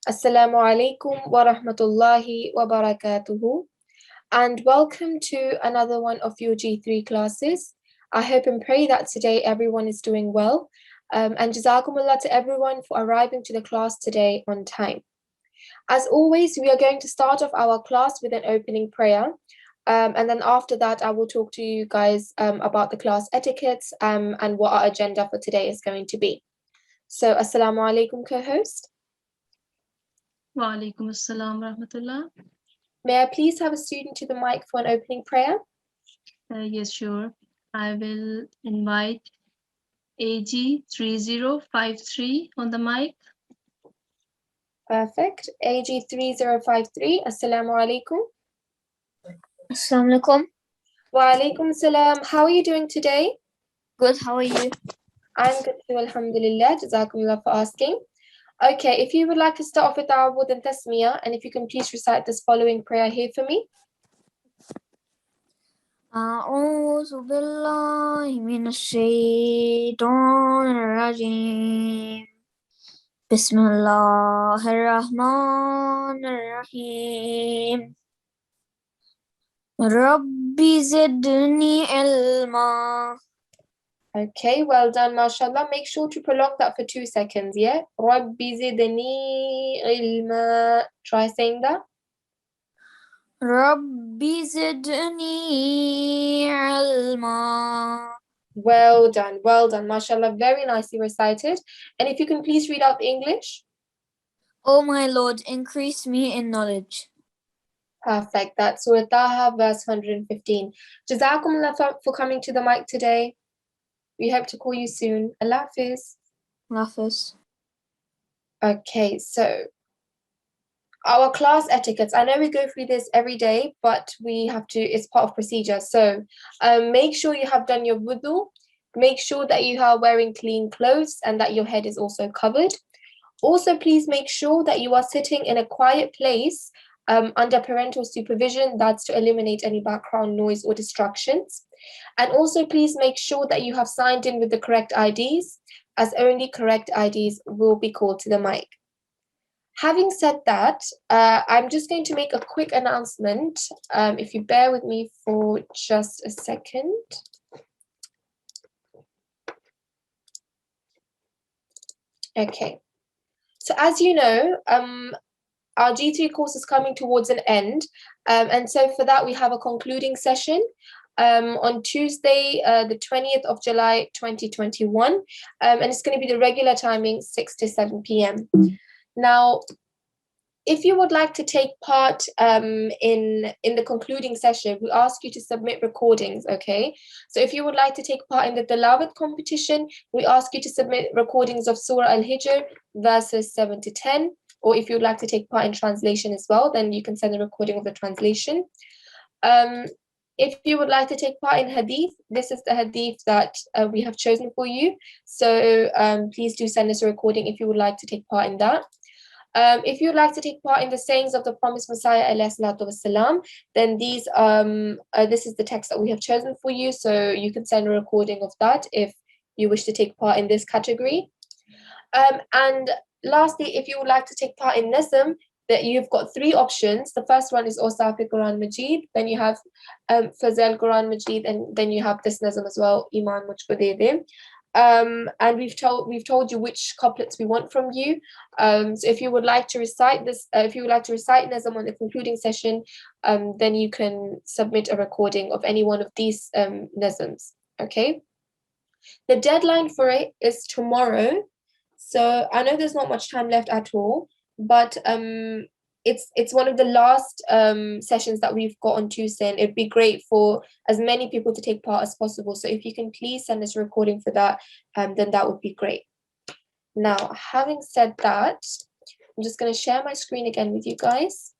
Assalamu alaikum wa rahmatullahi wa barakatuhu. And welcome to another one of your G3 classes. I hope and pray that today everyone is doing well. And jazakumullah to everyone for arriving to the class today on time. As always, we are going to start off our class with an opening prayer. And then after that, I will talk to you guys about the class etiquettes and what our agenda for today is going to be. So, assalamu alaikum, co-host. Wa alaikum assalam rahmatullah. May I please have a student to the mic for an opening prayer? Yes, sure. I will invite AG3053 on the mic. Perfect. AG3053, assalamu alaikum. Assalamu alaikum. Wa alaikum salam. How are you doing today? Good, how are you? I'm good too, alhamdulillah. Jazakumullah for asking. Okay, if you would like to start off with our word and tasmiyah, and if you can please recite this following prayer here for me. أعوذ بالله من الشيطان الرجيم بسم الله الرحمن الرحيم ربي زدني علما. Okay, well done, mashallah. Make sure to prolong that for 2 seconds, yeah? Rabbi zidni ilma. Try saying that. ربي زدني علما. Well done, mashallah. Very nicely recited. And if you can please read out the English. O my Lord, increase me in knowledge. Perfect. That's Surah Taha, verse 115. Jazakumullah for coming to the mic today. We hope to call you soon. Allah Hafiz. Hafiz. Okay, so our class etiquettes. I know we go through this every day, but we have to, it's part of procedure. So make sure you have done your wudu. Make sure that you are wearing clean clothes and that your head is also covered. Also, please make sure that you are sitting in a quiet place under parental supervision. That's to eliminate any background noise or distractions. And also, please make sure that you have signed in with the correct IDs, as only correct IDs will be called to the mic. Having said that, I'm just going to make a quick announcement. If you bear with me for just a second. Okay. So as you know, our G3 course is coming towards an end. And so for that, we have a concluding session on Tuesday, the 20th of July, 2021. And it's going to be the regular timing, 6 to 7 p.m. Now, if you would like to take part in the concluding session, we ask you to submit recordings, okay? So if you would like to take part in the Tilawat competition, we ask you to submit recordings of Surah Al-Hijr, verses 7 to 10. Or if you'd like to take part in translation as well, then you can send a recording of the translation. If you would like to take part in hadith, this is the hadith that we have chosen for you. So please do send us a recording if you would like to take part in that. If you'd like to take part in the sayings of the promised Messiah, والسلام, then this is the text that we have chosen for you. So you can send a recording of that if you wish to take part in this category. And lastly, if you would like to take part in Nazm, that you've got 3 options. The first one is Osafi Quran Majid, then you have Fazal Quran Majid, and then you have this Nazm as well, Iman Mujhko De De. And we've told you which couplets we want from you. So if you would like to recite this, if you would like to recite Nazm on the concluding session, then you can submit a recording of any one of these Nazms. Okay. The deadline for it is tomorrow. So I know there's not much time left at all, but it's one of the last sessions that we've got on Tuesday, and it'd be great for as many people to take part as possible. So if you can please send us a recording for that, then that would be great. Now, having said that, I'm just going to share my screen again with you guys.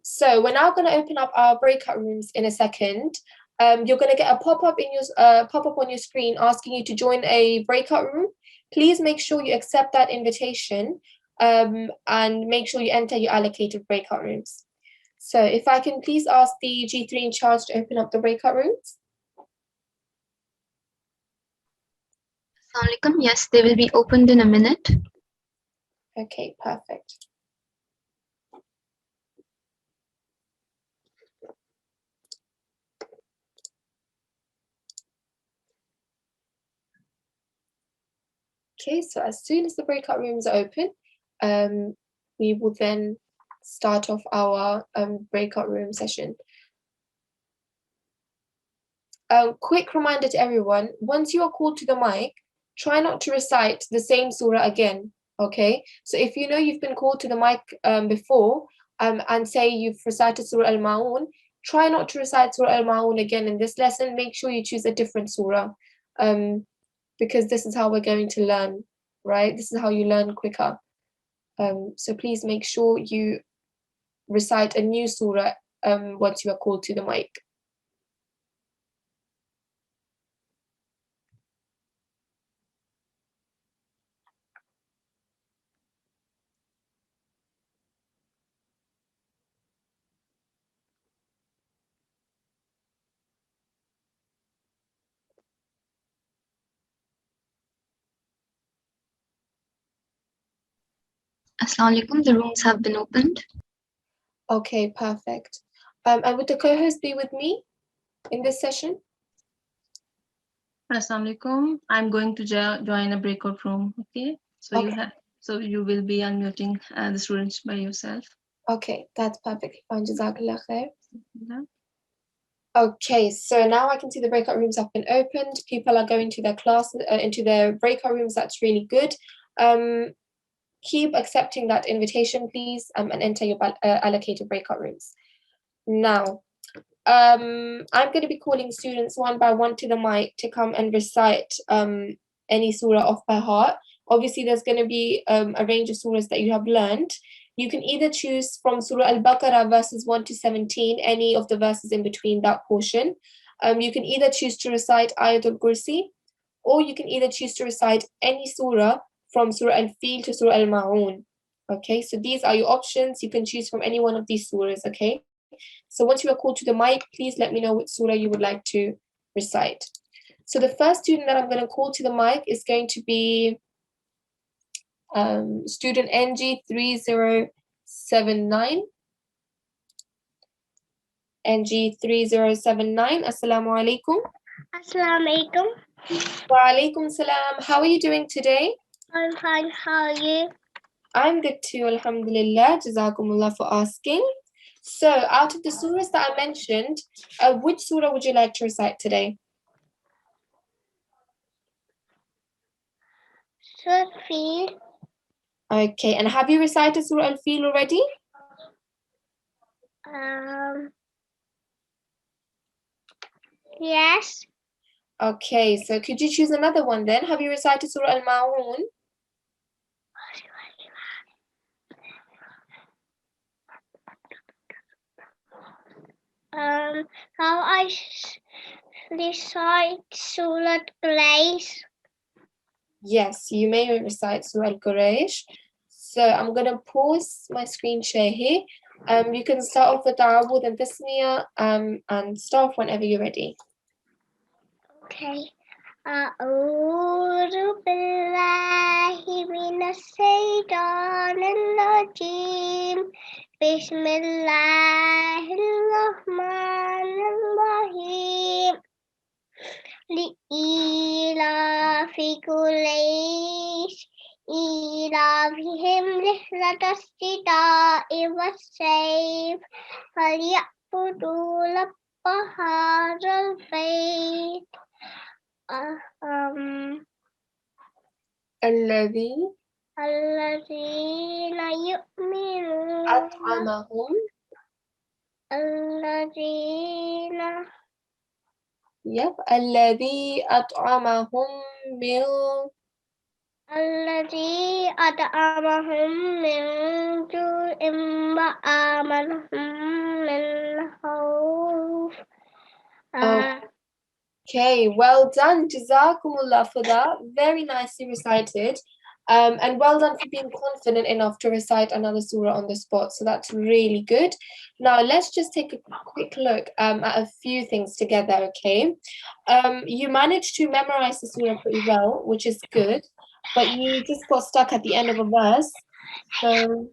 So we're now going to open up our breakout rooms in a second. You're going to get a pop-up on your screen asking you to join a breakout room. Please make sure you accept that invitation and make sure you enter your allocated breakout rooms. So if I can please ask the G3 in charge to open up the breakout rooms. Assalamualaikum. Yes, they will be opened in a minute. Okay, perfect. Okay, so as soon as the breakout rooms are open, we will then start off our breakout room session. Quick reminder to everyone, once you are called to the mic, try not to recite the same surah again, okay? So if you know you've been called to the mic before and say you've recited Surah Al-Ma'un, try not to recite Surah Al-Ma'un again in this lesson. Make sure you choose a different surah because this is how we're going to learn, right? This is how you learn quicker. So please make sure you recite a new surah once you are called to the mic. Assalamu alaikum, the rooms have been opened. Okay, perfect. And would the co-host be with me in this session? Assalamu alaikum. I'm going to join a breakout room. Okay. So Okay. you will be unmuting the students by yourself. Okay, that's perfectly fine. Jazakallah khair. Yeah. Okay, so now I can see the breakout rooms have been opened. People are going to their class, into their breakout rooms. That's really good. Keep accepting that invitation, please, and enter your allocated breakout rooms. Now, I'm going to be calling students one by one to the mic to come and recite any surah off by heart. Obviously, there's going to be a range of surahs that you have learned. You can either choose from Surah Al-Baqarah verses 1 to 17, any of the verses in between that portion. You can either choose to recite Ayatul Kursi, or you can either choose to recite any surah from Surah Al-Fil to Surah Al-Ma'un. Okay, so these are your options. You can choose from any one of these surahs, okay? So once you are called to the mic, please let me know which surah you would like to recite. So the first student that I'm going to call to the mic is going to be student NG3079. NG3079, Assalamu alaikum. Assalamu alaikum. Wa alaikum salam. How are you doing today? I'm fine. How are you? I'm good too, alhamdulillah. Jazakumullah for asking. So out of the surahs that I mentioned, which surah would you like to recite today? Surah Fil. Okay, and have you recited Surah Al-Fil already? Yes. Okay, so could you choose another one then? Have you recited Surah Al-Ma'un? How I recite Surah Grace. Yes, you may recite Surah Al-Quraysh. So I'm going to pause my screen share here. You can start off with Ta'awud and Tasmiyah and start off whenever you're ready. Okay. أعوذ بالله من الشيطان الرجيم بسم الله الرحمن الرحيم لإيلاف قريش إيلافهم رحلة الشتاء والصيف فليعبدوا رب هذا البيت الذين يؤمنون أطعمهم الذي أطعمهم من الذي أطعمهم من جوع وآمنهم من خوف. Okay, well done. Jazakumullah for that. Very nicely recited. And well done for being confident enough to recite another surah on the spot. So that's really good. Now let's just take a quick look at a few things together, okay? You managed to memorize the surah pretty well, which is good, but you just got stuck at the end of a verse. So,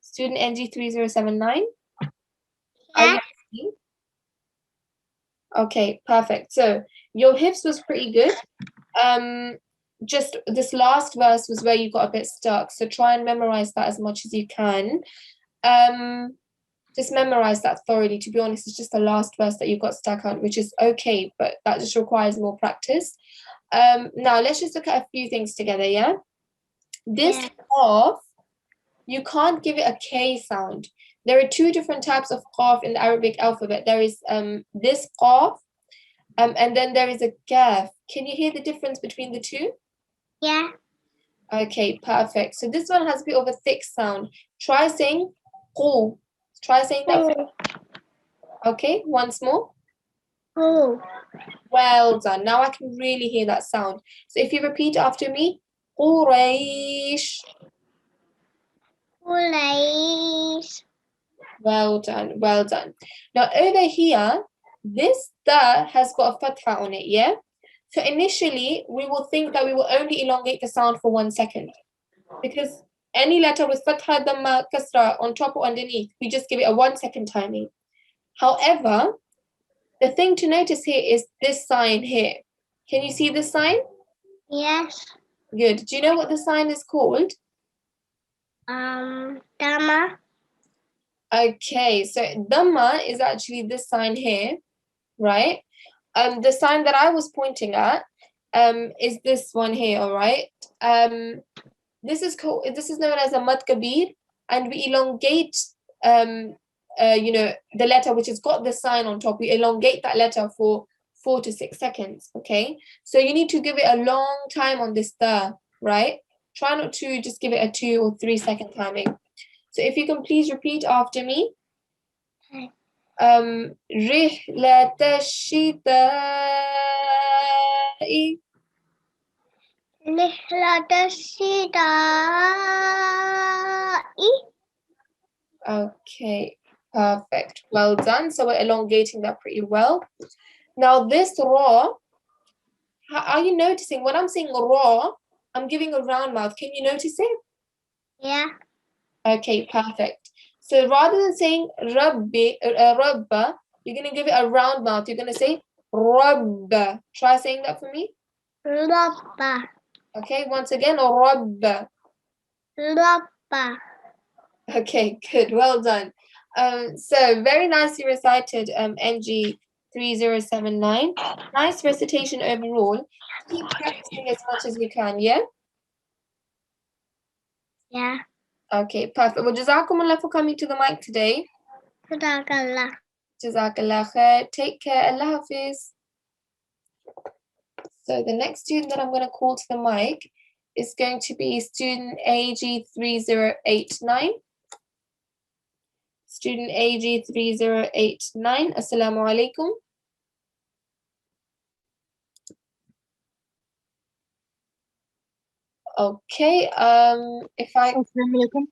student NG3079, are you Yeah. listening? Okay, perfect. So your hifz was pretty good. Just this last verse was where you got a bit stuck. So try and memorize that as much as you can. Just memorize that thoroughly. To be honest, it's just the last verse that you got stuck on, which is okay, but that just requires more practice. Now let's just look at a few things together, yeah? This Yeah. qaf, you can't give it a K sound. There are two different types of qaf in the Arabic alphabet. There is this qaf, and then there is a kaf. Can you hear the difference between the two? Yeah. Okay, perfect. So this one has a bit of a thick sound. Try saying qu. Try saying that. Okay, once more. Oh. Well done. Now I can really hear that sound. So if you repeat after me, Quraysh. Police. Well done, well done. Now over here, this da has got a fatha on it, yeah? So initially, we will think that we will only elongate the sound for 1 second. Because any letter with fatha, dhamma, kasra on top or underneath, we just give it a 1 second timing. However, the thing to notice here is this sign here. Can you see this sign? Yes. Good. Do you know what the sign is called? Dama. Okay, so dhamma is actually this sign here, right? The sign that I was pointing at is this one here, all right? This is known as a mad kabir, and we elongate the letter which has got the sign on top. We elongate that letter for 4 to 6 seconds, okay? So you need to give it a long time on this da, right? Try not to just give it a 2 or 3 second timing. So if you can please repeat after me. رحلة الشتاء. رحلة الشتاء. Okay, perfect. Well done. So we're elongating that pretty well. Now this raw, are you noticing when I'm saying raw, I'm giving a round mouth. Can you notice it? Yeah. Okay, perfect. So rather than saying rabbi, rabba, you're going to give it a round mouth. You're going to say rabba. Try saying that for me. Rabba. Okay, once again, rabba. Rabba. Okay, good. Well done. So very nicely recited, NG3079. Nice recitation overall. Keep practicing as much as you can, yeah? Yeah. Okay, perfect. Well, Jazakumullah for coming to the mic today. Takallah. Jazakallah khair. Take care. Allah Hafiz. So the next student that I'm going to call to the mic is going to be student AG3089. Student AG3089. Assalamu alaikum. Okay, if I... Assalamu alaikum.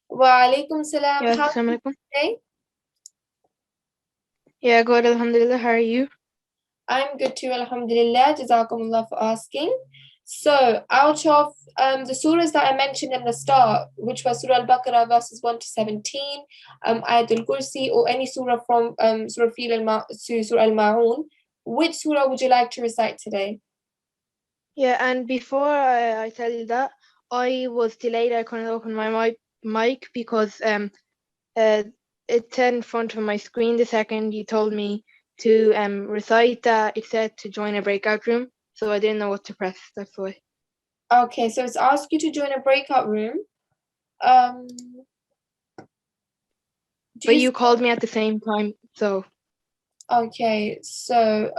Wa alaikum salam. Yeah, How are assalamu you alaikum. today? Yeah, good, alhamdulillah. How are you? I'm good too, alhamdulillah. Jazakumullah for asking. So, out of the surahs that I mentioned in the start, which was Surah Al-Baqarah verses 1 to 17, Ayatul Kursi, or any surah from Surah Al-Ma'un, which surah would you like to recite today? Yeah, and before I tell you that, I was delayed. I couldn't open my mic because it said in front of my screen the second you told me to recite that, it said to join a breakout room, so I didn't know what to press. That's why. Okay, so it's asked you to join a breakout room. Do But you called me at the same time, so Okay, so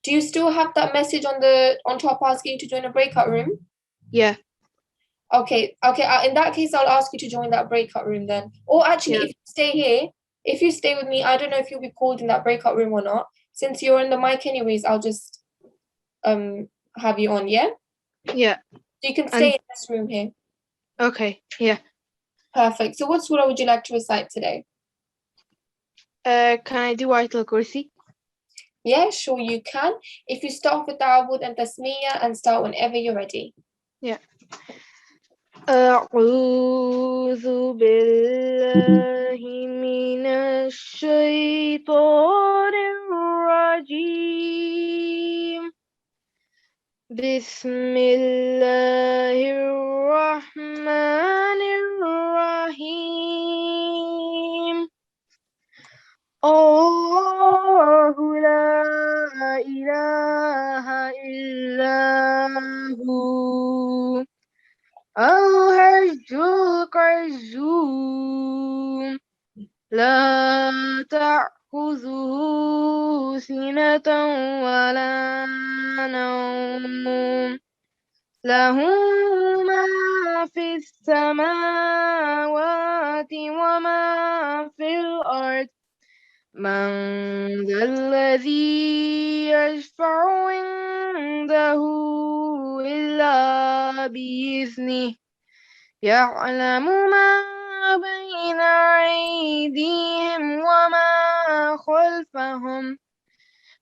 do you still have that message on top asking you to join a breakout room? yeah. Okay. In that case, I'll ask you to join that breakout room then. Or actually, Yeah. if you stay here, if you stay with me, I don't know if you'll be called in that breakout room or not. Since you're in the mic anyways, I'll just have you on, yeah? Yeah. So you can stay in this room here. Okay. Yeah. Perfect. So what surah would you like to recite today? Can I do Ayatul Kursi? Yeah, sure you can. If you start with Ta'awud and Tasmiyah and start whenever you're ready. Yeah. أعوذ بالله من الشيطان الرجيم بسم الله الرحمن الرحيم الله لا إله إلا هو الحي القيوم لا تأخذه سنة ولا نوم له ما في السماوات وما في الأرض من ذا الذي يشفع عنده إلا بإذنه يعلم ما بين أيديهم وما خلفهم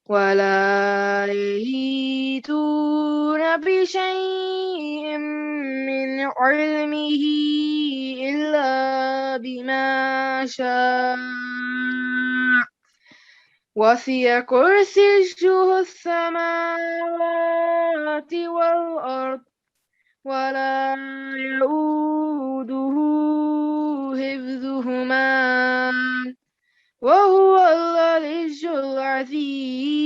ولا يحيطون بشيء من علمه إلا بما شاء وسع كرسيه السماوات والأرض ولا يؤوده حفظهما وهو العلي العظيم.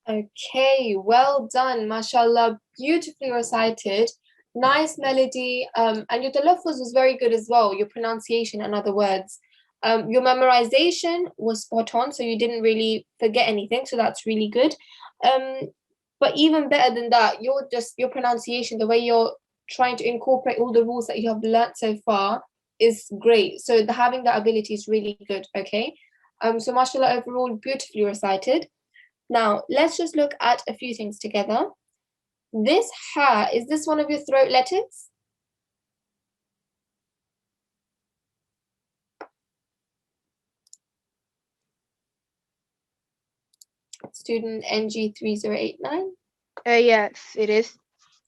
Okay, well done, mashallah, beautifully recited, nice melody, and your talaffuz was very good as well, your pronunciation, in other words. Your memorization was spot on, so you didn't really forget anything, so that's really good. But even better than that, your pronunciation, the way you're trying to incorporate all the rules that you have learnt so far is great. So having that ability is really good, okay? So mashallah, overall, beautifully recited. Now, let's just look at a few things together. This ha, is this one of your throat letters? Student NG3089? Yes, it is.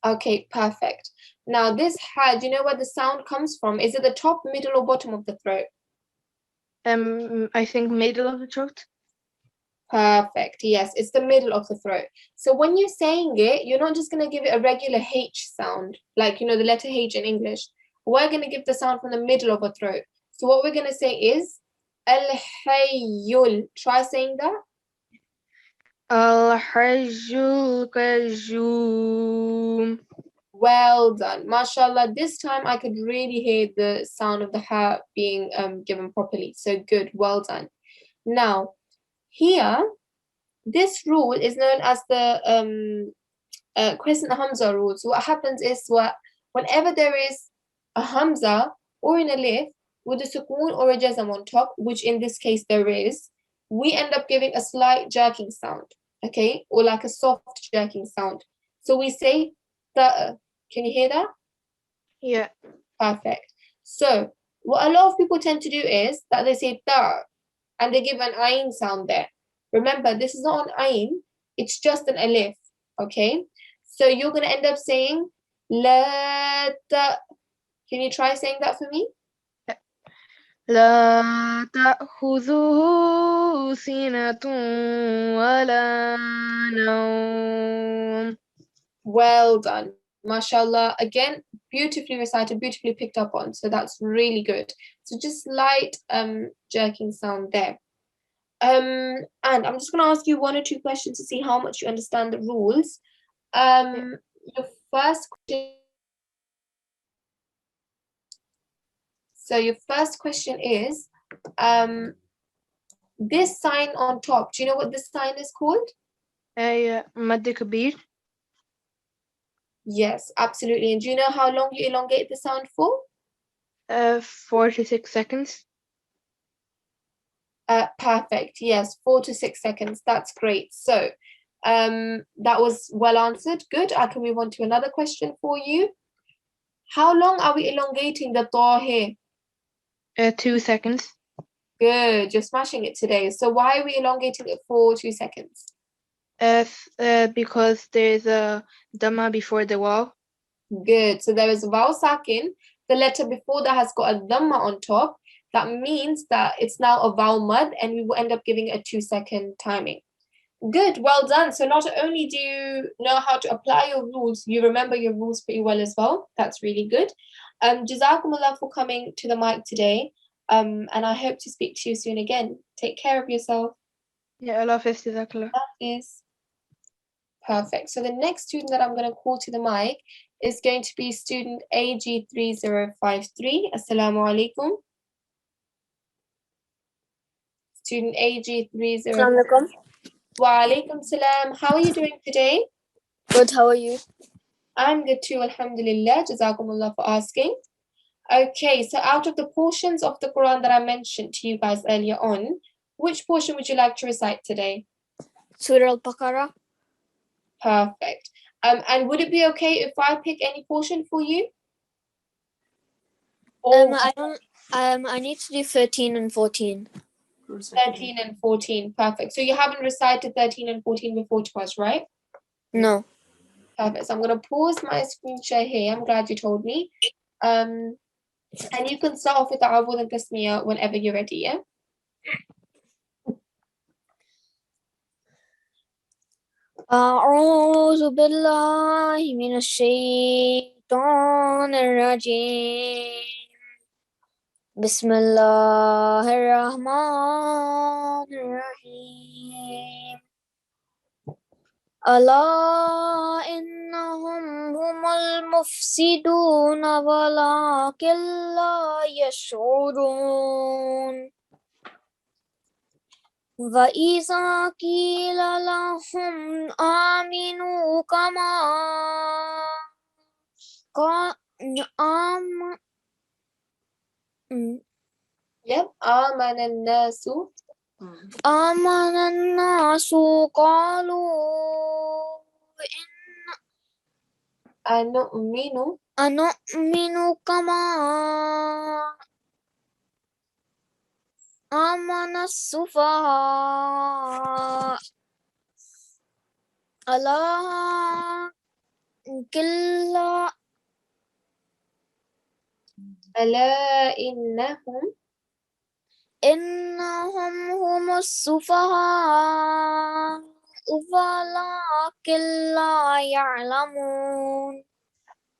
Okay, perfect. Now, this ha, do you know where the sound comes from? Is it the top, middle, or bottom of the throat? I think middle of the throat. Perfect. Yes, it's the middle of the throat. So when you're saying it, you're not just going to give it a regular H sound, like, you know, the letter H in English. We're going to give the sound from the middle of the throat. So what we're going to say is Al-Hayyul. Try saying that. Al-Hajjul Qayyum. Well done. MashaAllah, this time I could really hear the sound of the ha being given properly. So good, well done. Now, here, this rule is known as the Crescent Hamza rule. So what happens is whenever there is a Hamza or an alif with a sukoon or a jazm on top, which in this case there is, we end up giving a slight jerking sound, okay? Or like a soft jerking sound. So we say ta. Can you hear that? Yeah. Perfect. So what a lot of people tend to do is that they say ta and they give an ayn sound there. Remember, this is not an ayn, it's just an alif, okay? So you're going to end up saying la ta. Can you try saying that for me? لا تأخذه سنة ولا نوم. Well done. MashaAllah. Again, beautifully recited, beautifully picked up on. So that's really good. So just light jerking sound there. And I'm just going to ask you one or two questions to see how much you understand the rules. Your first question. So your first question is, this sign on top, do you know what this sign is called? مد كبير. Yes, absolutely. And do you know how long you elongate the sound for? 4 to 6 seconds. Perfect. Yes, 4 to 6 seconds. That's great. So that was well answered. Good. I can move on to another question for you. How long are we elongating the ta here? 2 seconds. Good. You're smashing it today. So why are we elongating it for 2 seconds? Because there's a dhamma before the waw. Good. So there is vowel sakin. The letter before that has got a dhamma on top. That means that it's now a vowel mud, and we will end up giving a 2-second timing. Good. Well done. So not only do you know how to apply your rules, you remember your rules pretty well as well. That's really good. Jazakumullah for coming to the mic today. And I hope to speak to you soon again. Take care of yourself. Yeah, Allah Hafiz, Jazakallah. Is perfect. So the next student that I'm going to call to the mic is going to be student AG3053. Assalamu alaikum. Student AG30. Assalamualaikum. Wa alaikum salam. How are you doing today? Good, how are you? I'm good too, alhamdulillah. Jazakumullah for asking. Okay, so out of the portions of the Quran that I mentioned to you guys earlier on, which portion would you like to recite today? Surah Al-Baqarah. Perfect. And would it be okay if I pick any portion for you? Or I need to do 13 and 14. 13 and 14. Perfect. So you haven't recited 13 and 14 before to us, right? No. Perfect. So I'm going to pause my screen share here. I'm glad you told me. And you can start off with the A'udhu and Tasmiyah whenever you're ready, yeah? أعوذ بالله من الشيطان الرجيم بسم الله الرحمن الرحيم ألا إنهم هم المفسدون ولكن لا يشعرون وإذا قيل لهم آمنوا كما Yep. آمن الناس آمن الناس قالوا أنؤمن كما آمن السفهاء ألا كلا ألا إنهم هم السفهاء ولكن لا يعلمون.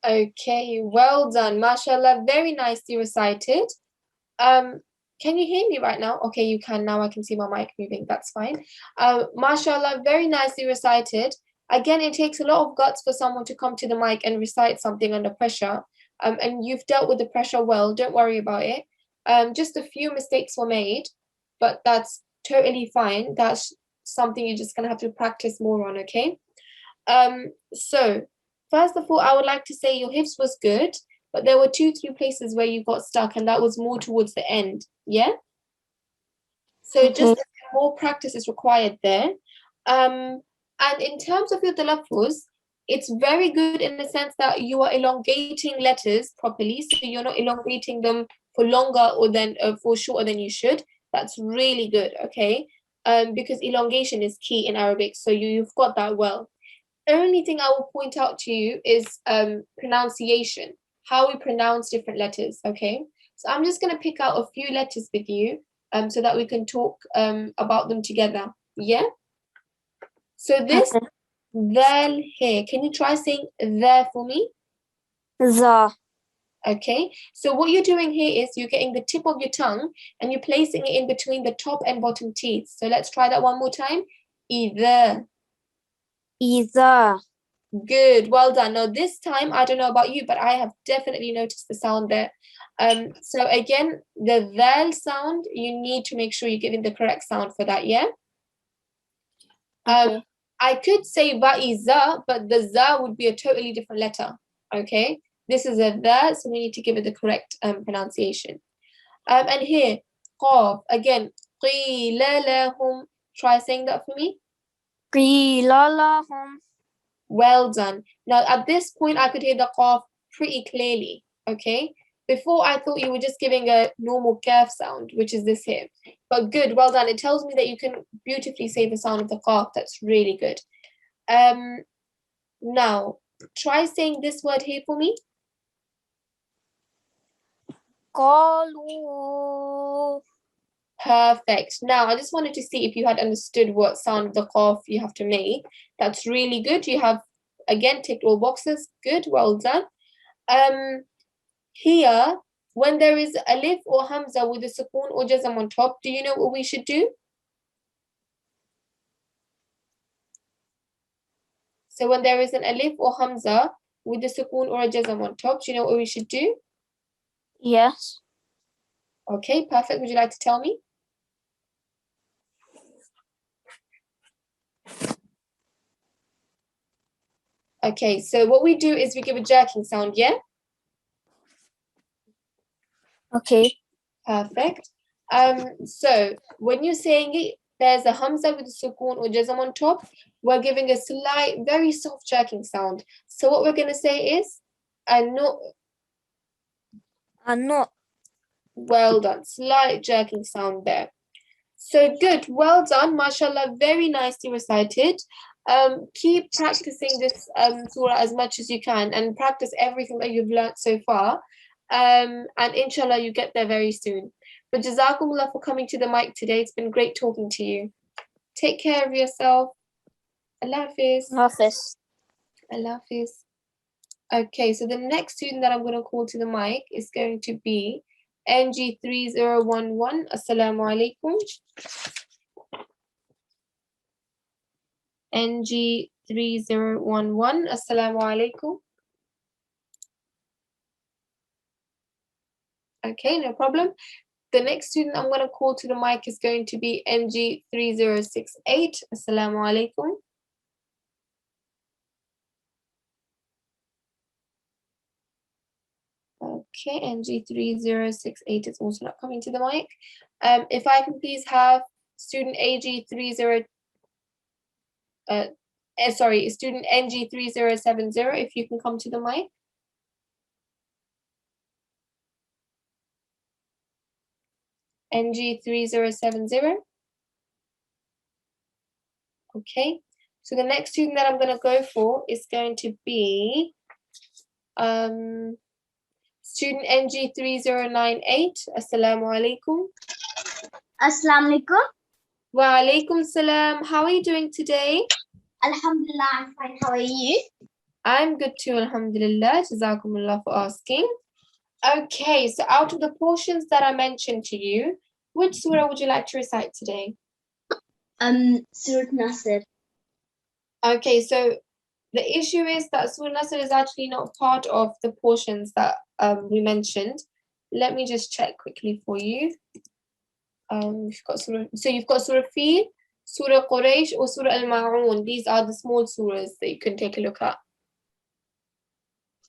Okay, well done. MashaAllah, very nicely recited. Can you hear me right now? Okay, you can now. I can see my mic moving. That's fine. MashaAllah, very nicely recited. Again, it takes a lot of guts for someone to come to the mic and recite something under pressure. And you've dealt with the pressure well. Don't worry about it. Just a few mistakes were made, but that's totally fine. That's something you're just gonna have to practice more on, okay? So first of all, I would like to say your hifz was good, but there were 2-3 places where you got stuck, and that was more towards the end, yeah? So just more practice is required there. And in terms of your talaffuz, it's very good in the sense that you are elongating letters properly, so you're not elongating them for longer or then for shorter than you should. That's really good, okay? Because elongation is key in Arabic, so you've got that well. Only thing I will point out to you is pronunciation, how we pronounce different letters, okay? So I'm just going to pick out a few letters with you so that we can talk about them together, yeah? So this dhal here, can you try saying there for me? The. Okay, so what you're doing here is you're getting the tip of your tongue and you're placing it in between the top and bottom teeth. So let's try that one more time. Either. Either. Good, well done. Now this time, I don't know about you, but I have definitely noticed the sound there. So again, the dhal sound, you need to make sure you're giving the correct sound for that, yeah? Okay. I could say va'iza, but the za would be a totally different letter, okay? This is a the, so we need to give it the correct pronunciation. And here, qaf, again, qila lahum. Try saying that for me. Qila lahum. Well done. Now, at this point, I could hear the qaf pretty clearly, okay? Before I thought you were just giving a normal kaf sound, which is this here. But good, well done. It tells me that you can beautifully say the sound of the qaf. That's really good. Now, try saying this word here for me. قالوا. Perfect. Now, I just wanted to see if you had understood what sound of the qaf you have to make. That's really good. You have, again, ticked all boxes. Good, well done. Here, when there is alif or hamza with a sukoon or jazm on top, do you know what we should do? So when there is an alif or hamza with a sukoon or a jazm on top, do you know what we should do? Yes. Okay, perfect. Would you like to tell me? Okay, so what we do is we give a jerking sound, yeah? Okay. Perfect. So when you're saying it, there's a hamza with a sukoon or jazm on top, we're giving a slight, very soft jerking sound. So what we're going to say is, no. not. Well done. Slight jerking sound there. So good. Well done. MashaAllah. Very nicely recited. Keep practicing this surah as much as you can and practice everything that you've learned so far. And inshallah, you get there very soon. But Jazakumullah for coming to the mic today. It's been great talking to you. Take care of yourself. Allah Hafiz. Hafiz. Allah Hafiz. Okay, so the next student that I'm going to call to the mic is going to be NG3011. Assalamu alaikum. NG3011. Assalamu alaikum. Okay, no problem. The next student I'm going to call to the mic is going to be NG3068. Assalamu alaikum. Okay, NG3068 is also not coming to the mic. If I can please have student student NG3070, if you can come to the mic. NG3070. Okay, so the next student that I'm going to go for is going to be student NG3098. Assalamu alaikum. Assalamu alaikum. Wa alaikum salam. How are you doing today? Alhamdulillah, I'm fine. How are you? I'm good too, alhamdulillah. Jazakumullah for asking. Okay, so out of the portions that I mentioned to you, which surah would you like to recite today? Surah Nasr. Okay, so the issue is that Surah Nasr is actually not part of the portions that we mentioned. Let me just check quickly for you. You've got Surah Fil, Surah Quraysh, or Surah Al-Ma'un. These are the small surahs that you can take a look at.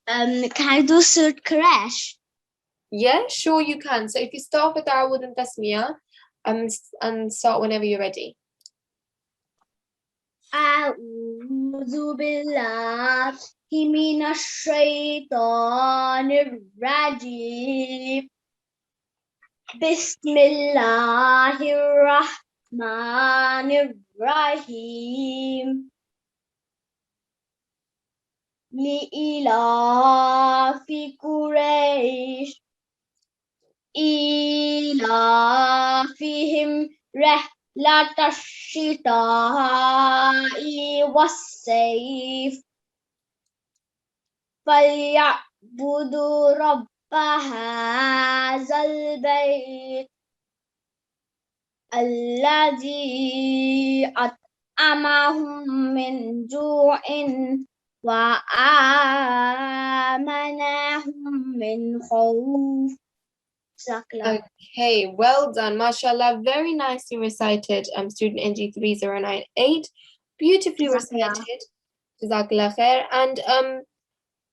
Can I do Surah Quraysh? Yeah, sure you can. So if you start with A'udhu and Tasmiyah, and start whenever you're ready. أعوذ بالله من الشيطان الرجيم بسم الله الرحمن الرحيم لإلاف قريش إلافهم رحلة الشتاء والصيف فليعبدوا رب هذا البيت الذي أطعمهم من جوع وآمنهم من خوف. Okay, well done, mashallah. Very nicely recited, student NG3098. Beautifully recited. Jazakallah khair. And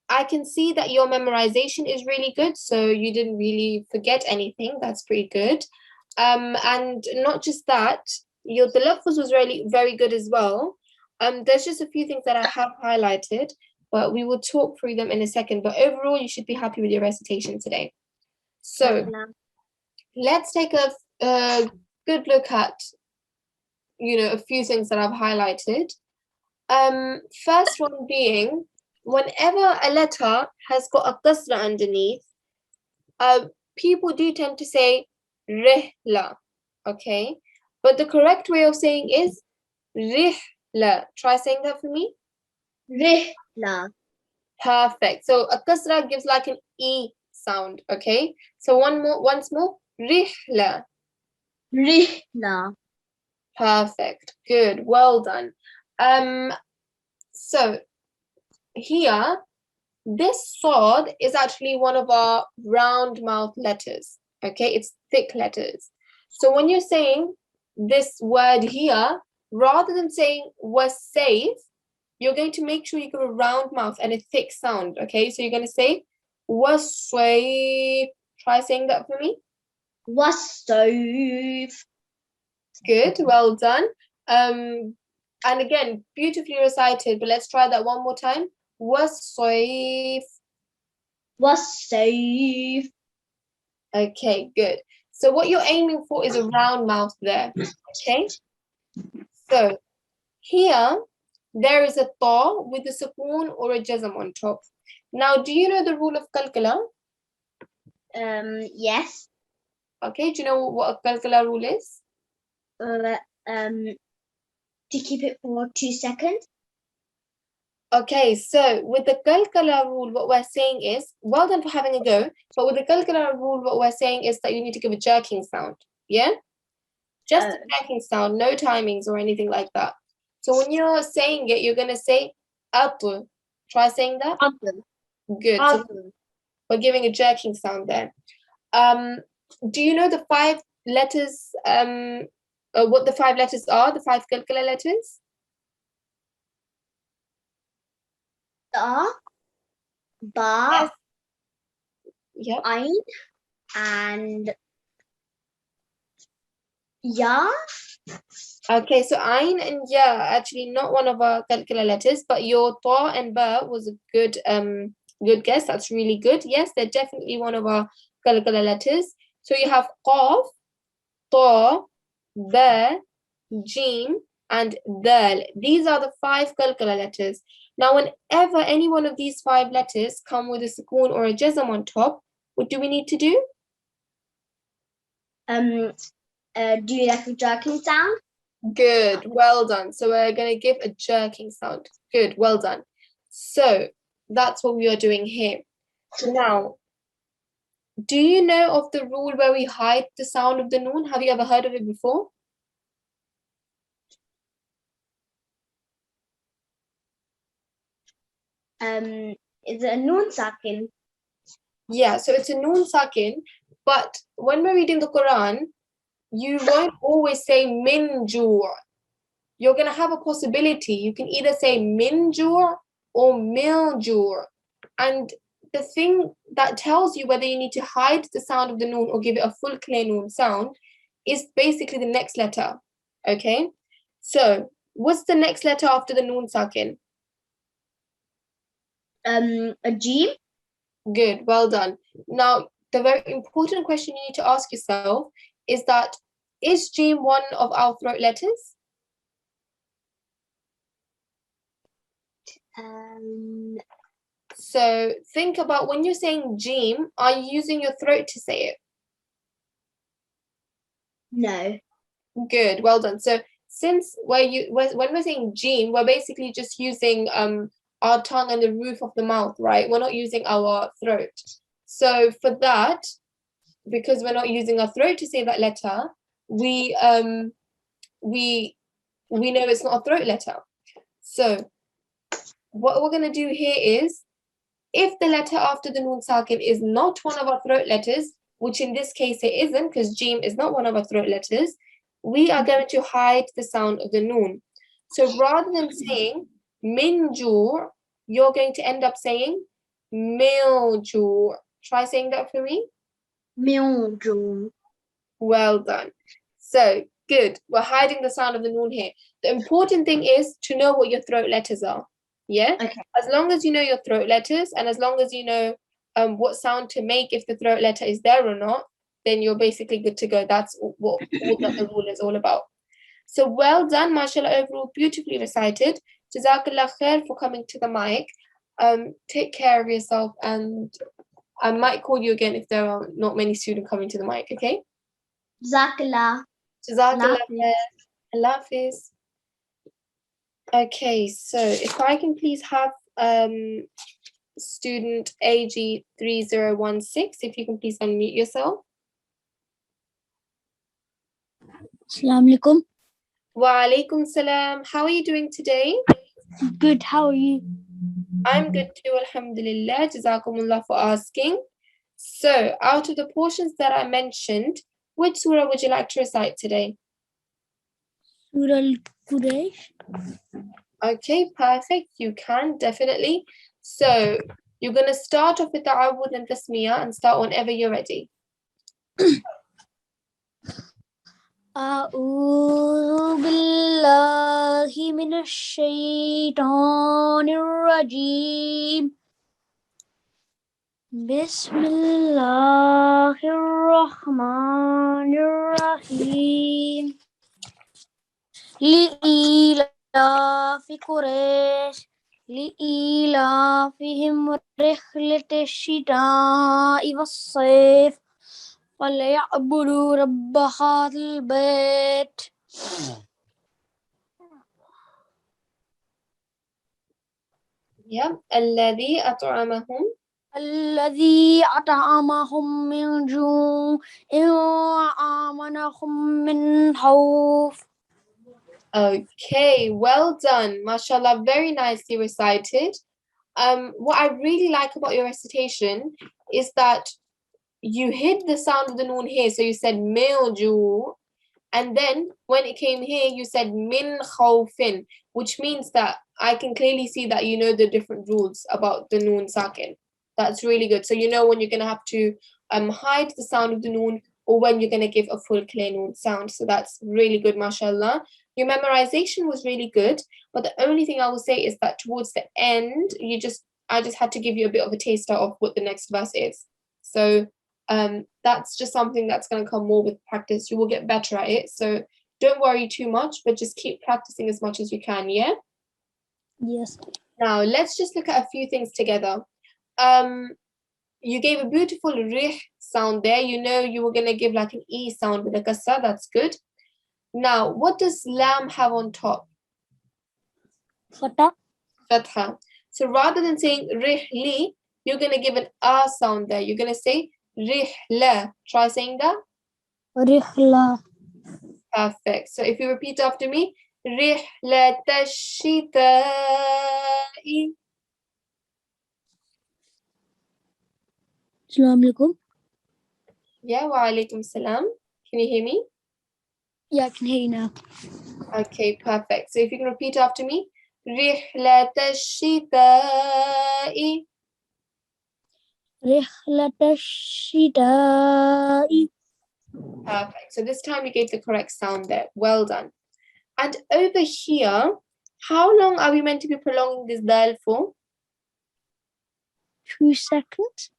I can see that your memorization is really good, so you didn't really forget anything. That's pretty good. And not just that, your talaffuz was really very good as well. There's just a few things that I have highlighted, but we will talk through them in a second. But overall, you should be happy with your recitation today. So let's take a good look at, a few things that I've highlighted. First one being, whenever a letter has got a kasra underneath, people do tend to say rihla, okay? But the correct way of saying is rihla. Try saying that for me. Rihla. Perfect. So a kasra gives like an E sound, okay? So once more, rihla. Rihla. Perfect. Good. Well done. So here, this sword is actually one of our round mouth letters, okay? It's thick letters. So when you're saying this word here, rather than saying was safe, you're going to make sure you give a round mouth and a thick sound, okay? So you're going to say was safe. Try saying that for me. Was safe. Good, well done. And again, beautifully recited, but let's try that one more time. Was safe. Was safe. Okay, good. So what you're aiming for is a round mouth there, okay? So here, there is a ta with a sukoon or a jazm on top. Now, do you know the rule of kalkala? Yes. Okay, do you know what a kalkala rule is? To keep it for 2 seconds. Okay, so with the kalkala rule, what we're saying is, well done for having a go, but with the kalkala rule, what we're saying is that you need to give a jerking sound, yeah? Just a jerking sound, no timings or anything like that. So when you're saying it, you're going to say atl. Try saying that. Good. So we're giving a jerking sound there. Do you know the 5 letters, what the 5 letters are, the 5 kalkala letters? Ta, ba, Yep. ain, and ya. Okay, so ain and ya are actually not one of our kalkala letters, but your ta and ba was a good good guess. That's really good. Yes, they're definitely one of our kalkala letters. So you have qaf, ta, ba, jim, and dal. These are the 5 kalkala letters. Now, whenever any one of these 5 letters come with a sukoon or a jazm on top, what do we need to do? Do you like a jerking sound? Good, well done. So we're going to give a jerking sound. Good, well done. So that's what we are doing here. Now, do you know of the rule where we hide the sound of the noon? Have you ever heard of it before? Is it a noon sakin? Yeah, so it's a noon sakin, but when we're reading the Quran, you won't always say min ju'. You're going to have a possibility. You can either say min ju' or mil ju'. And the thing that tells you whether you need to hide the sound of the noon or give it a full clear noon sound is basically the next letter. Okay? So, what's the next letter after the noon sakin? A jim. Good, well done. Now, the very important question you need to ask yourself is that, is jim one of our throat letters? So think about when you're saying jim, are you using your throat to say it? No. Good, well done. So since when we're saying jim, we're basically just using our tongue and the roof of the mouth, right? We're not using our throat. So for that, because we're not using our throat to say that letter, we know it's not a throat letter. So what we're going to do here is, if the letter after the noon sakin is not one of our throat letters, which in this case it isn't, because jim is not one of our throat letters, we are going to hide the sound of the noon. So rather than saying min ju', you're going to end up saying mil ju'. Try saying that for me. Mil ju'. Well done. So good. We're hiding the sound of the noon here. The important thing is to know what your throat letters are. Yeah. Okay. As long as you know your throat letters, and as long as you know what sound to make if the throat letter is there or not, then you're basically good to go. That's what all that the rule is all about. So well done, mashallah, overall beautifully recited. Jazakallah khair for coming to the mic. Take care of yourself, and I might call you again if there are not many students coming to the mic, okay? Jazakallah. Jazakallah Hafiz. khair. Allah Hafiz. Okay, so if I can please have student AG3016, if you can please unmute yourself. Assalamu alaikum. Wa alaikum salam. How are you doing today? Good, how are you? I'm good too, alhamdulillah. Jazakumullah for asking. So, out of the portions that I mentioned, which surah would you like to recite today? Surah Al-Quraysh. Okay, perfect. You can, definitely. So, you're going to start off with the Ta'awudh and Tasmiyah and start whenever you're ready. أعوذ بالله من الشيطان الرجيم بسم الله الرحمن الرحيم لإيلاف قريش لإيلافهم رحلة الشتاء والصيف فليعبدوا رب هذا البيت Yeah. الذي أطعمهم. الذي أطعمهم من جوع وآمنهم من خوف. Okay, well done. MashaAllah, very nicely recited. What I really like about your recitation is that you hid the sound of the noon here. So you said milju, and then when it came here, you said min khawfin, which means that I can clearly see that you know the different rules about the noon sakin. That's really good. So you know when you're going to have to hide the sound of the noon or when you're going to give a full clear noon sound. So that's really good, mashallah. Your memorization was really good, but the only thing I will say is that towards the end, I just had to give you a bit of a taster of what the next verse is. So that's just something that's going to come more with practice. You will get better at it. So don't worry too much, but just keep practicing as much as you can, yeah? Yes. Now, let's just look at a few things together. You gave a beautiful rih sound there. You know you were going to give like an E sound with a kasra. That's good. Now, what does lam have on top? Fatah. Fatha. So rather than saying rihli, you're going to give an A sound there. You're going to say rihla. Try saying that. Rihla. Perfect. So if you repeat after me, rihlat ash-shita'i. Assalamu alaikum. Yeah, wa alaikum salam. Can you hear me? Yeah, I can hear you now. Okay, perfect. So if you can repeat after me, rihlat ash-shita'i. رحلة الشتاء. Perfect. So this time you gave the correct sound there. Well done. And over here, how long are we meant to be prolonging this dal for? 2 seconds.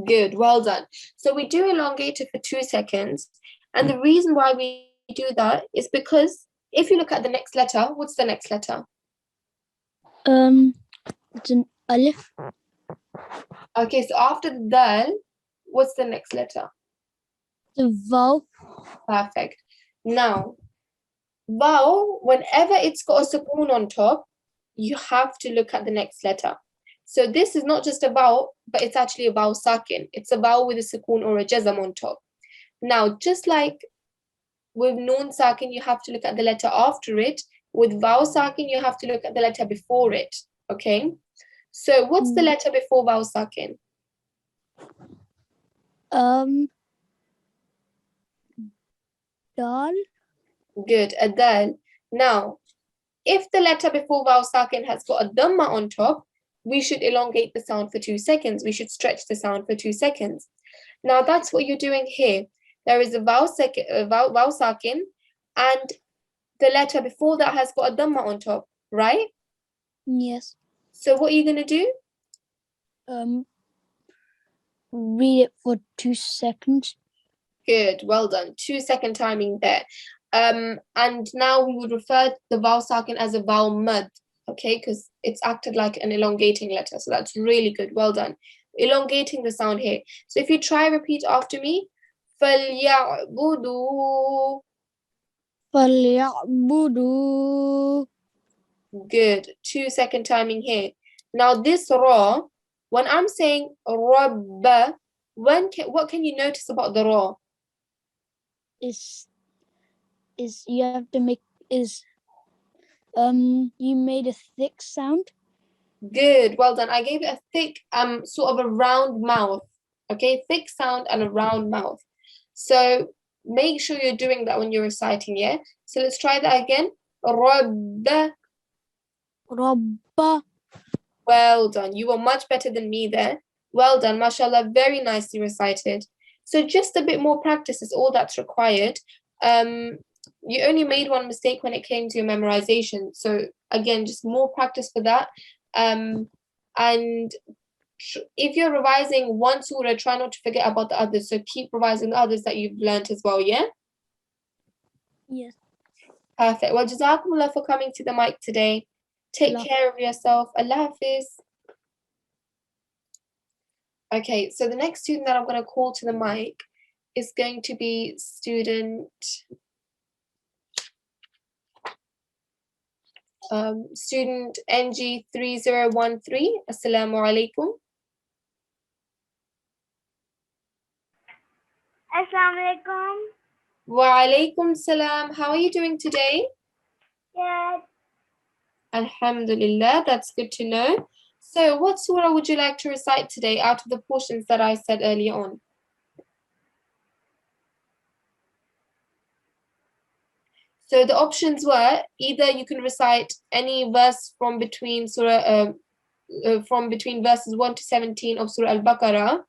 Good. Well done. So we do elongate it for 2 seconds. And the reason why we do that is because if you look at the next letter, what's the next letter? It's an alif. Okay, so after the dal, what's the next letter? The vav. Perfect. Now, vaw, whenever it's got a sukoon on top, you have to look at the next letter. So this is not just a vaw, but it's actually a vaw sakin. It's a vaw with a sukoon or a jazam on top. Now, just like with noon sakin, you have to look at the letter after it. With vaw sakin, you have to look at the letter before it. Okay? So what's the letter before vaw sakin? Dal. Good, a dal. Now, if the letter before vaw sakin has got a dhamma on top, we should elongate the sound for 2 seconds. We should stretch the sound for 2 seconds. Now, that's what you're doing here. There is a vaw sakin, and the letter before that has got a dhamma on top, right? Yes. So what are you going to do? read it for 2 seconds. Good, well done. 2-second timing there. And now we would refer to the vowel sakin as a vowel mud, okay, because it's acted like an elongating letter. So that's really good. Well done. Elongating the sound here. So if you try repeat after me, فَلْيَعْبُدُوا. فَلْيَعْبُدُوا. Good. 2-second timing here. Now this ra, when I'm saying rabba, what can you notice about the ra? Is you have to make you made a thick sound. Good, well done. I gave it a thick, sort of a round mouth. Okay, thick sound and a round mouth. So make sure you're doing that when you're reciting, yeah? So let's try that again. Rabba. Rabba. Well done. You were much better than me there. Well done, mashallah. Very nicely recited. So just a bit more practice is all that's required. You only made one mistake when it came to your memorization. So again, just more practice for that. And if you're revising one surah, try not to forget about the others. So keep revising the others that you've learned as well, yeah? Yes. Perfect. Well, Jazakumullah for coming to the mic today. Take care of yourself. Allah Hafiz. Okay, so the next student that I'm going to call to the mic is going to be student NG3013. Assalamu alaikum. Assalamu alaikum. Wa alaikum salam. How are you doing today? Good. Alhamdulillah, that's good to know. So what surah would you like to recite today out of the portions that I said earlier on? So the options were either you can recite any verse from between verses 1 to 17 of Surah Al-Baqarah,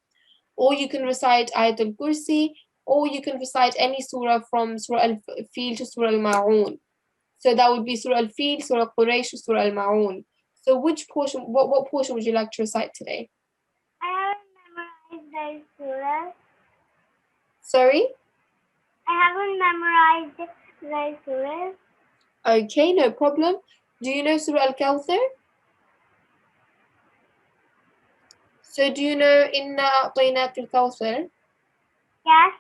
or you can recite Ayatul Kursi, or you can recite any surah from Surah Al-Fil to Surah Al-Ma'un. So that would be Surah Al-Fil, Surah Quraysh, Surah Al-Ma'un. So which portion, what portion would you like to recite today? I haven't memorized the surah. Sorry? I haven't memorized the surah. Okay, no problem. Do you know Surah Al-Kawthar? So do you know Inna A'tainaka Al-Kawthar? Yes.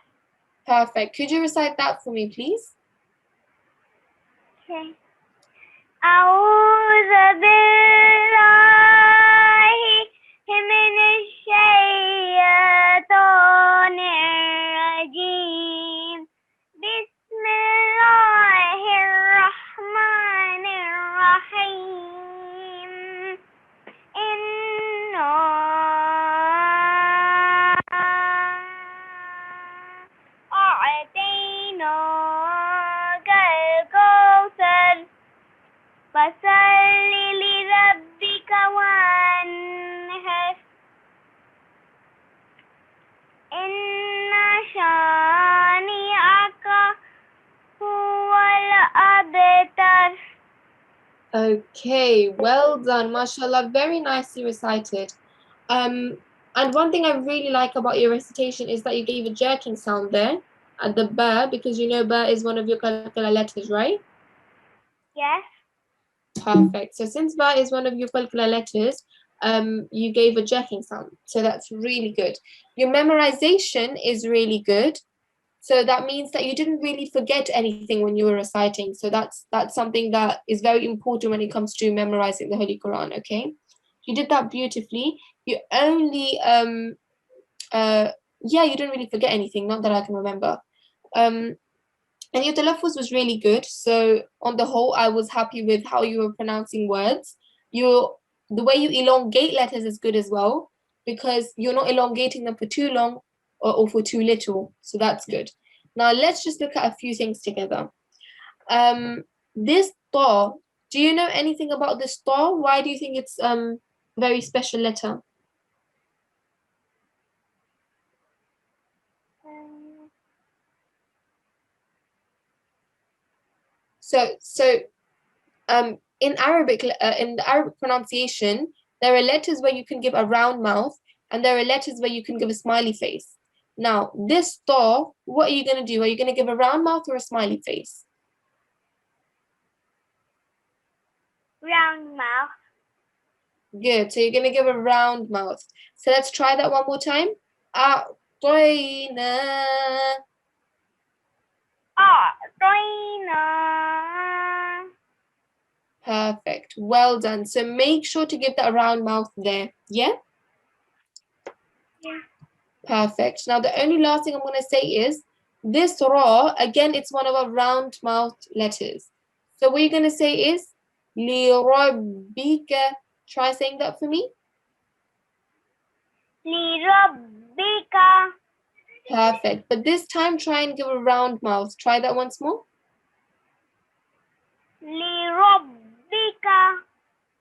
Perfect. Could you recite that for me, please? Okay. أعوذ بالله من الشيطان الرجيم. بسم الله الرحمن الرحيم. إنا أعطيناك الكوثر فصل لربك وانحر إن شانئك هو الأبتر. Okay, well done, mashallah, very nicely recited. And one thing I really like about your recitation is that you gave a jerking sound there at the ba, because you know ba is one of your qalqala letters, right? Yes. Perfect. So since ba is one of your qalqala letters, you gave a jerking sound. So that's really good. Your memorization is really good. So that means that you didn't really forget anything when you were reciting. So that's something that is very important when it comes to memorizing the Holy Quran, okay? You did that beautifully. You only, you didn't really forget anything, not that I can remember. And your talaffuz was really good. So on the whole, I was happy with how you were pronouncing words. The way you elongate letters is good as well, because you're not elongating them for too long or for too little. So that's good. Now let's just look at a few things together. This ta, do you know anything about this ta? Why do you think it's a very special letter? In Arabic, in the Arabic pronunciation, there are letters where you can give a round mouth, and there are letters where you can give a smiley face. Now, this ta, what are you going to do? Are you going to give a round mouth or a smiley face? Round mouth. Good. So you're going to give a round mouth. So let's try that one more time. أعطينا. أعطينا. Perfect. Well done. So make sure to give that a round mouth there. Yeah? Yeah. Perfect. Now, the only last thing I'm going to say is this ra, again, it's one of our round mouth letters. So what you're going to say is لِرَبِّكَ. Try saying that for me. لربك. Perfect. But this time, try and give a round mouth. Try that once more. لربك.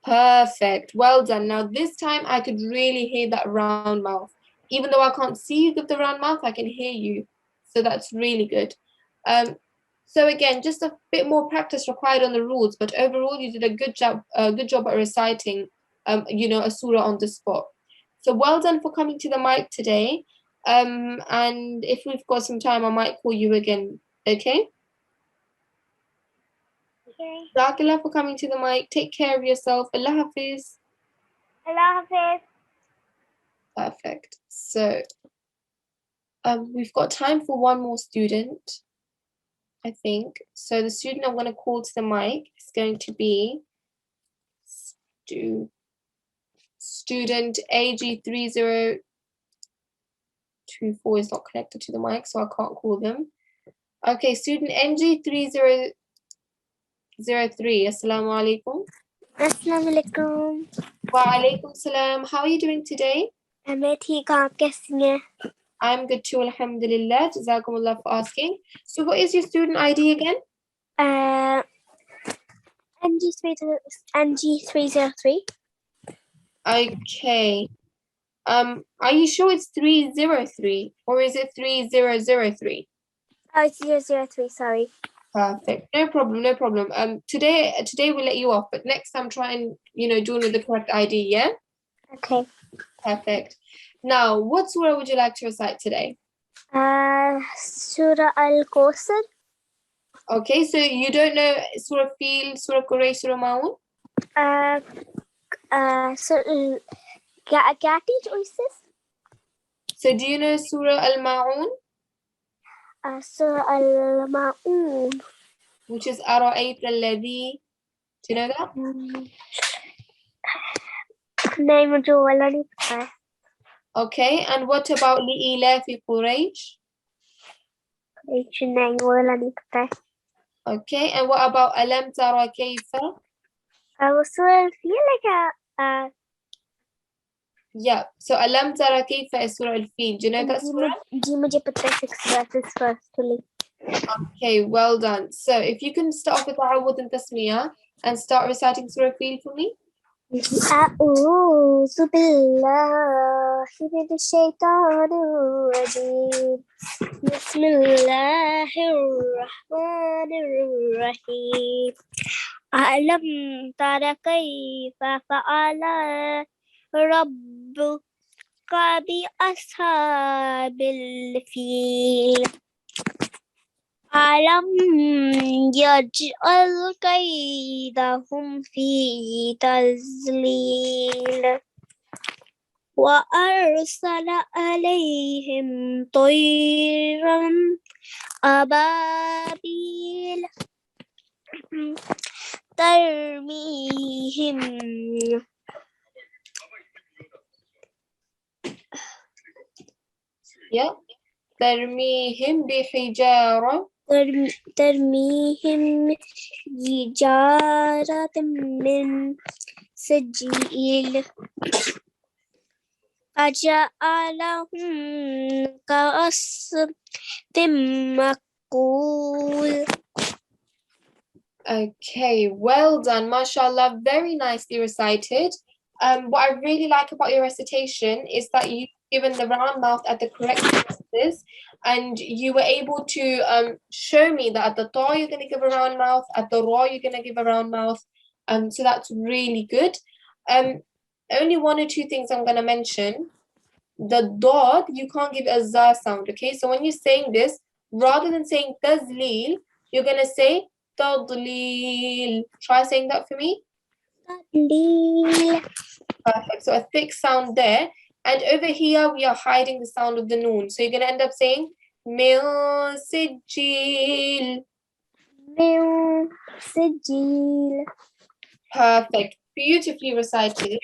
Perfect. Well done. Now, this time, I could really hear that round mouth. Even though I can't see you give the round mouth, I can hear you. So that's really good. So again, just a bit more practice required on the rules, but overall, you did a good job at reciting, a surah on the spot. So well done for coming to the mic today. And if we've got some time, I might call you again. Okay? Okay. Jazakallah for coming to the mic. Take care of yourself. Allah Hafiz. Allah Hafiz. Perfect. So we've got time for one more student, I think. So the student I'm going to call to the mic is going to be student AG3024 is not connected to the mic, so I can't call them. Okay, student NG3003. Assalamu alaikum. Assalamu alaikum. Wa alaikum salam. How are you doing today? मैं ठीक हूँ, आप कैसी हैं? I'm good too, alhamdulillah. Jazakumullah for asking. So what is your student ID again? NG303. Okay. Are you sure it's 303 or is it 3003? Oh, it's 003, sorry. Perfect. No problem, no problem. Today we'll let you off, but next time try and do it with the correct ID, yeah? Okay. Perfect. Now, what surah would you like to recite today? Surah Al-Qasr. Okay, so you don't know Surah Fil, Surah Quraysh, Surah Ma'un? क्या choices? So do you know Surah Al-Ma'un? Surah Al-Ma'un. Which is أَرَأَيْتَ الَّذِي. Do you know that? नहीं, मुझे वाला नहीं पता है. Okay, and what about لِإِيلَافِ قُرَيْشٍ? नहीं, वाला नहीं पता है. Okay, and what about أَلَمْ تَرَ كَيْفَ? Surah Al-Fil Yeah, so أَلَمْ تَرَ كَيْفَ is Surah Al-Fil. Do you know that surah? जी मुझे पता है 6 verses firstly. Okay, well done. So if you can start off with Ta'awudh and Tasmiyah and start reciting Surah Fil for me. أعوذ بالله من الشيطان الرجيم بسم الله الرحمن الرحيم ألم تر كيف فعل ربك بأصحاب الفيل ألم يجعل كيدهم في تضليل وأرسل عليهم طيرا أبابيل ترميهم Yeah. ترميهم بحجارة. ترميهم حجارة من سجيل فجعلهم كعصف مأكول. Okay, well done, mashallah, very nicely recited. What I really like about your recitation is that you've given the round mouth at the correct places, and you were able to show me that at the ta you're going to give a round mouth, at the ra you're going to give a round mouth. So that's really good. Only one or two things I'm going to mention. the dot, you can't give a za sound, okay? So when you're saying this, rather than saying tazleel, you're going to say tadleel. Try saying that for me. Perfect. So a thick sound there. And over here, we are hiding the sound of the noon. So you're going to end up saying min sijil. Perfect. Beautifully recited.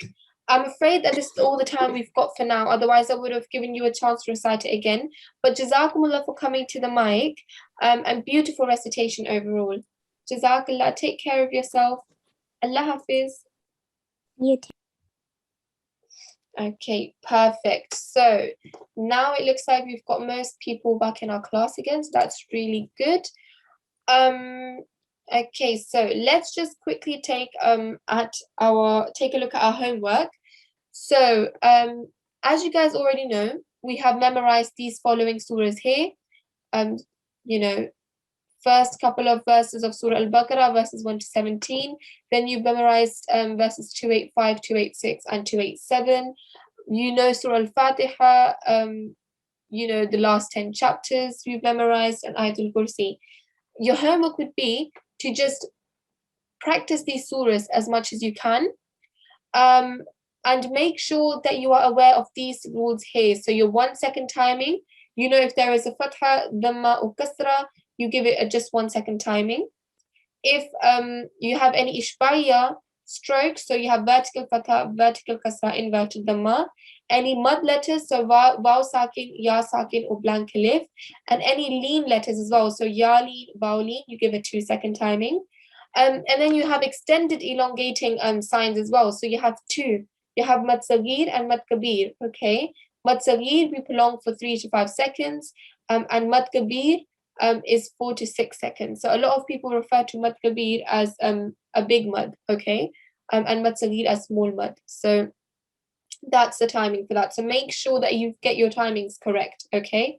I'm afraid that this is all the time we've got for now. Otherwise, I would have given you a chance to recite it again. But Jazakumullah for coming to the mic. And beautiful recitation overall. Jazakallah. Take care of yourself. Allah Hafiz. Okay, perfect. So now it looks like we've got most people back in our class again. So that's really good. Okay, so let's just quickly take a look at our homework. So as you guys already know, we have memorized these following surahs here. You know, first couple of verses of Surah Al-Baqarah, verses 1 to 17. Then you've memorized verses 285, 286, and 287. You know Surah Al-Fatiha, you know the last 10 chapters you've memorized, and Ayatul Kursi. Your homework would be to just practice these surahs as much as you can. And make sure that you are aware of these rules here. So your 1 second timing, you know if there is a fatha, dhamma, or kasra, you give it just 1 second timing. If you have any ishbaiya strokes, so you have vertical fatha, vertical kasra, inverted dhamma, any mud letters, so waw sakin, ya sakin, or blank alif, and any lean letters as well, so ya lean, waw lean, you give a 2 second timing. And then you have extended elongating signs as well, so you have 2. You have mad sagir and mad kabir, okay? Mad sagir, we prolong for 3 to 5 seconds, and mad kabir is 4 to 6 seconds. So a lot of people refer to mad kabir as a big mud, okay? And mad sagir as small mud. So that's the timing for that. So make sure that you get your timings correct, okay?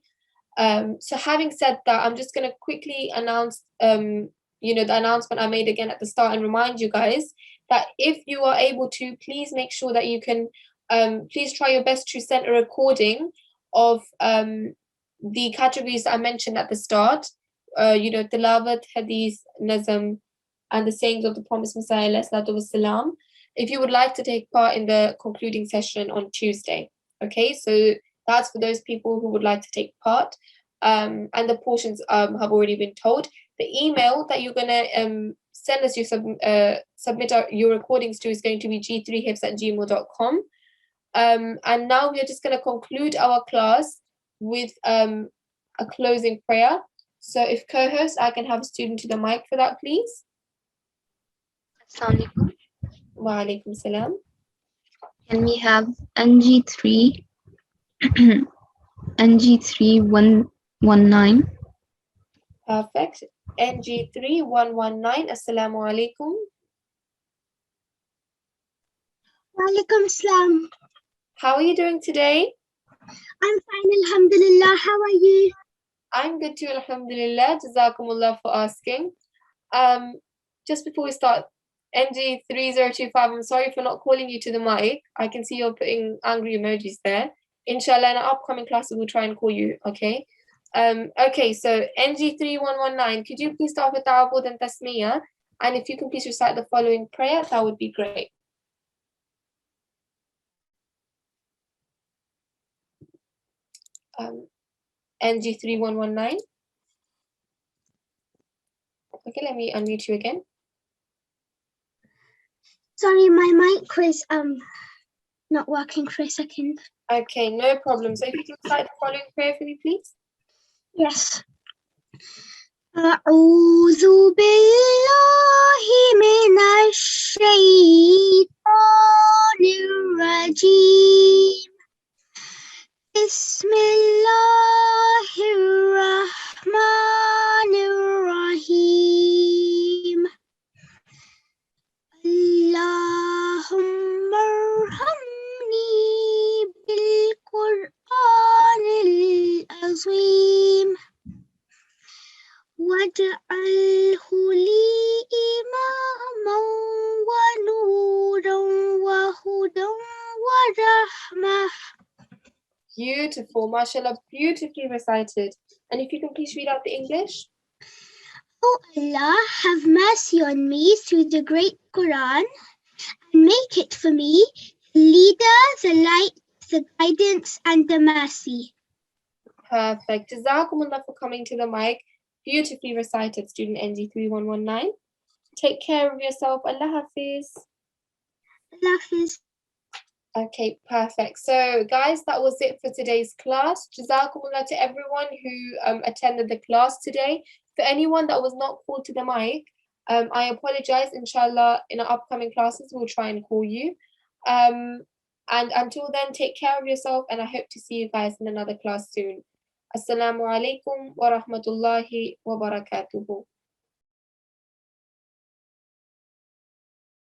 So having said that, I'm just going to quickly announce, you know, the announcement I made again at the start, and remind you guys that if you are able to, please make sure that you can, please try your best to send a recording of the categories that I mentioned at the start, you know, tilawat, hadith, nazm, and the sayings of the Promised Messiah, ﷺ, if you would like to take part in the concluding session on Tuesday. Okay, so that's for those people who would like to take part. And the portions have already been told. The email that you're going to send us your submit your recordings to is going to be g3hifz@gmail.com. And now we're just going to conclude our class with a closing prayer. So if co-host, I can have a student to the mic for that, please. Assalamu alaikum. Wa alaikum salam. Can we have NG3 NG3119? Perfect. NG3119. Assalamu alaikum. Walaikum salam. How are you doing today? I'm fine, alhamdulillah. How are you? I'm good too, alhamdulillah. Jazakumullah for asking. Just before we start, NG3025, I'm sorry for not calling you to the mic. I can see you're putting angry emojis there. Inshallah, in our upcoming classes, we'll try and call you, okay? Okay, so NG3119, could you please start with Ta'awud and Tasmiyah? And if you can please recite the following prayer, that would be great. NG3119. Okay, let me unmute you again. Sorry, my mic was not working for a second. Okay, no problem. So if you can recite the following prayer for me, please. Yes. أعوذ بالله من الشيطان الرجيم. بسم الله الرحمن الرحيم. اللهم ارحمني بالقرآن العظيم واجعله لي إماما ونورا وهدى ورحمة. Beautiful, mashallah, beautifully recited. And if you can please read out the English. O Allah, have mercy on me through the great Quran and make it for me the leader, the light, the guidance, and the mercy. Perfect. Jazakumullah for coming to the mic. Beautifully recited, student NG3119. Take care of yourself. Allah Hafiz. Allah Hafiz. Okay, perfect. So, guys, that was it for today's class. Jazakumullah to everyone who attended the class today. For anyone that was not called to the mic, I apologize. Inshallah, in our upcoming classes, we'll try and call you. And until then, take care of yourself, and I hope to see you guys in another class soon. Assalamu alaikum wa rahmatullahi wa barakatuhu.